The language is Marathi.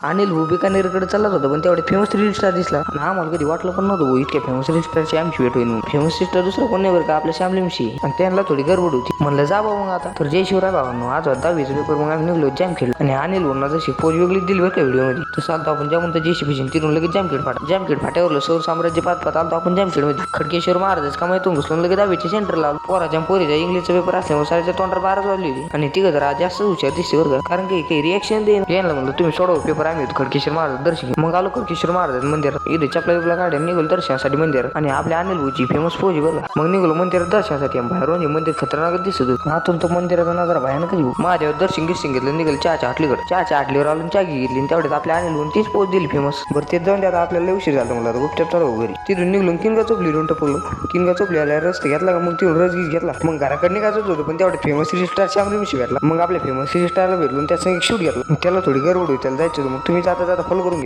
अनिल भाऊ बिकानेरकडे चालत होता, पण तेवढे फेमस रील स्टार दिसला आणि आम्हाला कधी वाटलं पण नव्हतं भाऊ इतक्या फेमस रील स्टारची आमची भेट होईल. फेमस स्टार दुसरं कोण नाही बरं का, आपल्या श्यामलिमशी. आणि त्यांना थोडी गडबड होती, म्हणलं जा बा मग आता. तर जय शिवराय भावांनो, आज होता 10वीचा पेपर. मग आम्ही निघलो जॅम खेळ. आणि अनिल भाऊंना जशी पोज वेगळी दिली बरं का व्हिडिओमध्ये. तसं आलतो आपण ज्यामुळे तर जेशी भिजून तिथून लगेच जामखेड फाटा. जामखेड फाट्यावरलं सौर साम्राज्य पाहत आलतो आपण जामखेडमध्ये. खडकेश्वर महाराज कमाईतून घुसलून लगेच 10वीचे सेंटर लावलं. पोराच्या पोरीचा इंग्लिशचा पेपर असल्यामुळे साऱ्याच्या तोंडावर 12 वाजली होती. आणि तिघं जरा जास्त हुशार दिसते बरं का, कारण की काही रिएक्शन देईन. यांना म्हणलं तुम्ही सोडवा पेपर, आम्ही खडकेश्वर महाराज दर्शन. मग आलो खडकेश्वर महाराज मंदिरात. इथे चपला बिपला काढ्या निघलो दर्शनासाठी मंदिरात. आणि आपल्या अनिल भाऊची फेमस पोज आहे बरं. मग निघलो मंदिरात दर्शनासाठी. बाहेरून मंदिर खतरनाक दिसत होतं. आतून तो मंदिराचा नजारा भयानक येऊ. महादेव दर्शन घेतलं. निघालं चहाच्या हाटलीकडे. चहाच्या हाटलीवर आलो चहा घेतली. तेवढ्यात आपल्या अनिल भाऊन तीच पोच दिली फेमस. बरं ते जाऊन आता आपल्याला उशीर झाला. मला गुप्त घरी तिथून निघलो किनगा चोपली रोंट टपकलो. किनगा चोपली आल्या रस्ता घेतला का, मग तिथून रसगीस घेतला. मग घराकडे निघायचं होतं, पण तेवढे फेमस रील स्टार श्यामलिमशी भेटला. मग आपल्या फेमस रील स्टारला भेटलो. त्याचा एक शूट घेतला. त्याला थोडी गडबड होती, त्याला जायचं होतं. मग तुम्ही जाता फॉलो करून